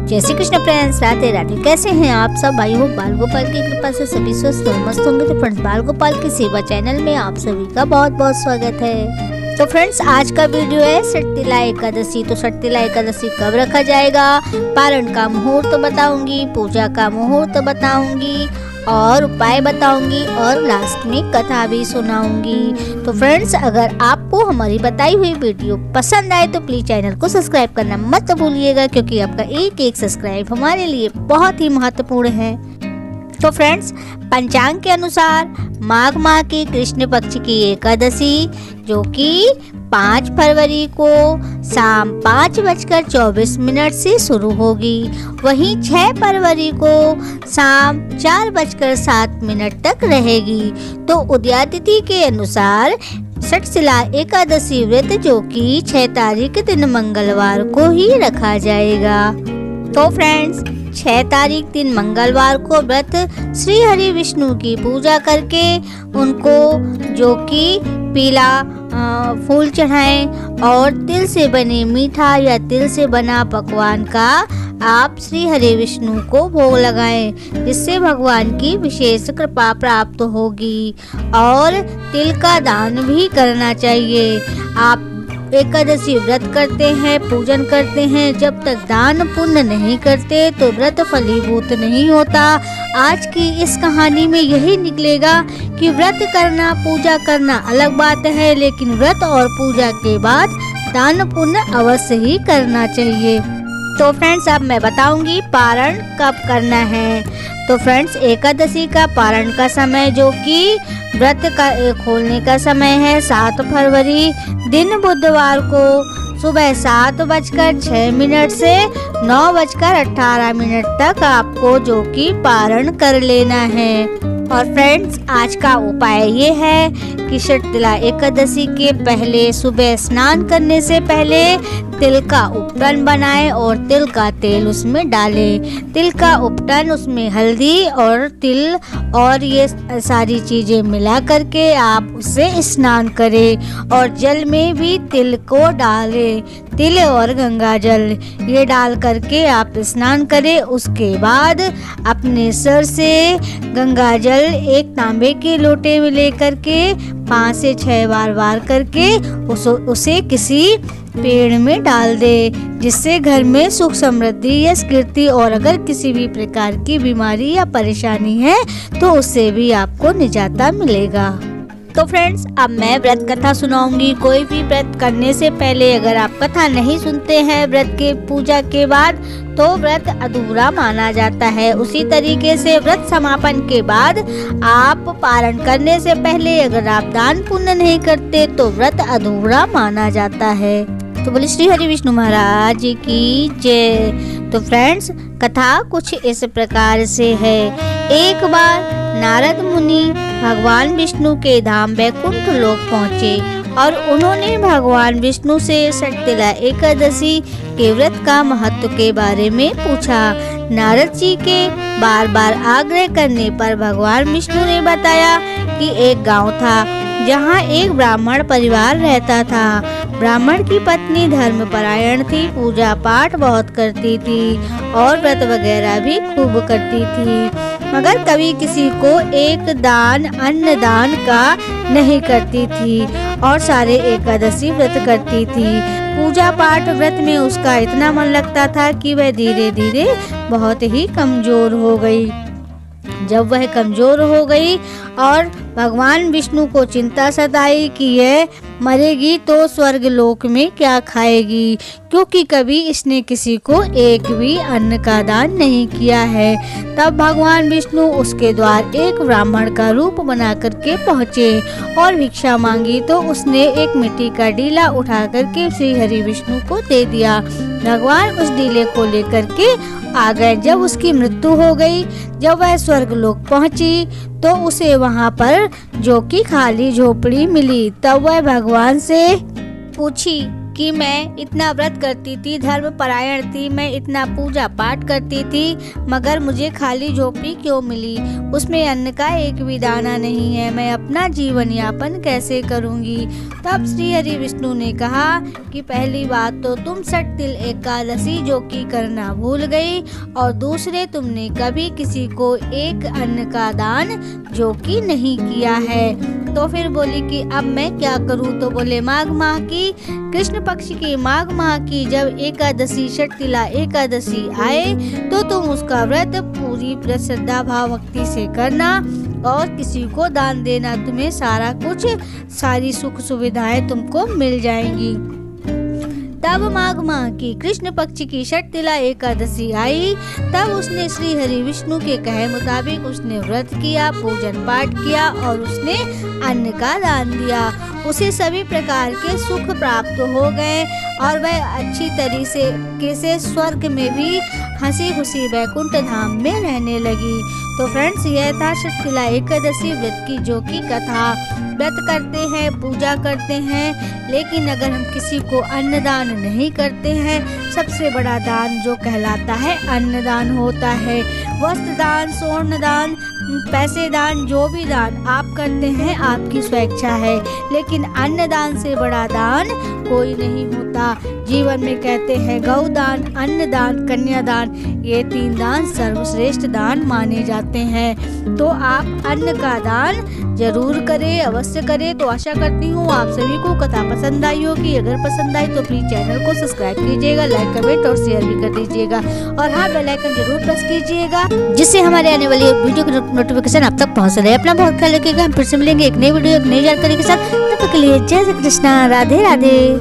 जय श्री कृष्ण फ्रेंड्स, राधे राधे। कैसे हैं आप सब भाई हो? बाल गोपाल की कृपा से सभी स्वस्थ और मस्त होंगे। तो फ्रेंड्स, बाल गोपाल की सेवा चैनल में आप सभी का बहुत बहुत स्वागत है। तो फ्रेंड्स, आज का वीडियो है षटतिला एकादशी। तो षटतिला एकादशी कब रखा जाएगा, पारण का मुहूर्त तो बताऊंगी, पूजा का मुहूर्त तो बताऊंगी और उपाय बताऊंगी और लास्ट में कथा भी सुनाऊंगी। तो फ्रेंड्स, अगर आपको हमारी बताई हुई वीडियो पसंद आए तो प्लीज चैनल को सब्सक्राइब करना मत भूलिएगा, क्योंकि आपका एक एक सब्सक्राइब हमारे लिए बहुत ही महत्वपूर्ण है। तो फ्रेंड्स, पंचांग के अनुसार माघ माह की कृष्ण पक्ष की एकादशी जो कि 5 फरवरी को शाम 5:24 से शुरू होगी, वहीं 6 फरवरी को शाम 4:07 तक रहेगी। तो उदयातिथि के अनुसार षटतिला एकादशी व्रत जो कि 6 तारीख दिन मंगलवार को ही रखा जाएगा। तो फ्रेंड्स, 6 तारीख दिन मंगलवार को व्रत श्री हरि विष्णु की पूजा करके उनको जो कि पीला फूल चढ़ाएं और तिल से बने मीठा या तिल से बना पकवान का आप श्री हरि विष्णु को भोग लगाएं, जिससे भगवान की विशेष कृपा प्राप्त होगी। और तिल का दान भी करना चाहिए। आप एकादशी व्रत करते हैं, पूजन करते हैं, जब तक दान पुण्य नहीं करते तो व्रत फलीभूत नहीं होता। आज की इस कहानी में यही निकलेगा कि व्रत करना, पूजा करना अलग बात है, लेकिन व्रत और पूजा के बाद दान पुण्य अवश्य ही करना चाहिए। तो फ्रेंड्स, अब मैं बताऊंगी पारण कब करना है। तो फ्रेंड्स, एकादशी का पारण का समय जो कि व्रत का खोलने का समय है 7 फरवरी दिन बुधवार को सुबह 7:06 से 9:18 तक आपको जो कि पारण कर लेना है। और फ्रेंड्स, आज का उपाय ये है कि षटतिला एकादशी के पहले सुबह स्नान करने से पहले तिल का उपटन बनाएं और तिल का तेल उसमें डालें। तिल का उपटन, उसमें हल्दी और तिल और ये सारी चीजें मिला करके आप उससे स्नान करें और जल में भी तिल को डालें। तिल और गंगा जल ये डाल करके आप स्नान करें। उसके बाद अपने सर से गंगा जल एक तांबे के लोटे में लेकर के 5 से 6 बार करके उसे किसी पेड़ में डाल दे, जिससे घर में सुख समृद्धि यश कीर्ति और अगर किसी भी प्रकार की बीमारी या परेशानी है तो उससे भी आपको निजात मिलेगा। तो फ्रेंड्स, अब मैं व्रत कथा सुनाऊंगी। कोई भी व्रत करने से पहले अगर आप कथा नहीं सुनते हैं व्रत के पूजा के बाद तो व्रत अधूरा माना जाता है। उसी तरीके से व्रत समापन के बाद आप पारण करने से पहले अगर आप दान पुण्य नहीं करते तो व्रत अधूरा माना जाता है। तो बोले श्री हरि विष्णु महाराज की जय। तो फ्रेंड्स, कथा कुछ इस प्रकार से है। एक बार नारद मुनि भगवान विष्णु के धाम वैकुंठ लोक पहुँचे और उन्होंने भगवान विष्णु से षटतिला एकादशी के व्रत का महत्व के बारे में पूछा। नारद जी के बार बार आग्रह करने पर भगवान विष्णु ने बताया कि एक गांव था जहां एक ब्राह्मण परिवार रहता था। ब्राह्मण की पत्नी धर्मपरायण थी, पूजा पाठ बहुत करती थी और व्रत वगैरह भी खूब करती थी, मगर कभी किसी को एक दान अन्न दान का नहीं करती थी और सारे एकादशी व्रत करती थी। पूजा पाठ व्रत में उसका इतना मन लगता था कि वह धीरे धीरे बहुत ही कमजोर हो गई। जब वह कमजोर हो गई और भगवान विष्णु को चिंता सताई कि यह मरेगी तो स्वर्ग लोक में क्या खाएगी, क्योंकि कभी इसने किसी को एक भी अन्न का दान नहीं किया है। तब भगवान विष्णु उसके द्वार एक ब्राह्मण का रूप बना करके पहुँचे और भिक्षा मांगी तो उसने एक मिट्टी का डीला उठा करके श्री हरि विष्णु को दे दिया। भगवान उस डीले को लेकर के आ गए। जब उसकी मृत्यु हो गई, जब वह स्वर्ग लोक पहुंची तो उसे वहां पर जो कि खाली झोपड़ी मिली। तब वह भगवान से पूछी कि मैं इतना व्रत करती थी, धर्म परायण थी, मैं इतना पूजा पाठ करती थी, मगर मुझे खाली झोपड़ी क्यों मिली, उसमें अन्न का एक भी दाना नहीं है, मैं अपना जीवन यापन कैसे करूँगी। तब श्री हरि विष्णु ने कहा कि पहली बात तो तुम सठ तिल एकादशी जो कि करना भूल गई, और दूसरे तुमने कभी किसी को एक अन्न का दान जो कि नहीं किया है। तो फिर बोली कि अब मैं क्या करूं। तो बोले माघ माह की, कृष्ण पक्ष की माघ माह की जब एकादशी षटतिला एकादशी आए तो तुम उसका व्रत पूरी श्रद्धा भाव भक्ति से करना और किसी को दान देना, तुम्हें सारा कुछ, सारी सुख सुविधाएं तुमको मिल जाएंगी। तब माघ माह की कृष्ण पक्ष की षटतिला एकादशी आई, तब उसने श्री हरि विष्णु के कहे मुताबिक उसने व्रत किया, पूजन पाठ किया और उसने अन्न का दान दिया। उसे सभी प्रकार के सुख प्राप्त हो गए और वह अच्छी तरीके से स्वर्ग में भी हंसी खुशी वैकुंठ धाम में रहने लगी। तो फ्रेंड्स, यह था षटतिला एकादशी व्रत की जो की कथा। व्रत करते हैं, पूजा करते हैं, लेकिन अगर हम किसी को अन्नदान नहीं करते हैं, सबसे बड़ा दान जो कहलाता है अन्नदान होता है। वस्त्र दान, स्वर्ण दान, पैसे दान, जो भी दान आप करते हैं आपकी स्वेच्छा है, लेकिन अन्नदान से बड़ा दान कोई नहीं होता। जीवन में कहते हैं गौदान, अन्नदान, कन्यादान, ये 3 दान सर्वश्रेष्ठ दान माने जाते हैं। तो आप अन्न का दान जरूर करें, अवश्य करें। तो आशा करती हूँ आप सभी को कथा पसंद आई होगी। अगर पसंद आई तो प्लीज चैनल को सब्सक्राइब कीजिएगा, लाइक, कमेंट और शेयर भी कर दीजिएगा, और हाँ, बेल आइकन जरूर प्रेस कीजिएगा, जिससे हमारे आने वाली वीडियो की नोटिफिकेशन आप तक पहुँच रहे। अपना बहुत ख्याल रखिएगा। हम फिर से मिलेंगे एक नई वीडियो, एक नई जानकारी के साथ। तब तक के लिए जय श्री कृष्णा, राधे राधे।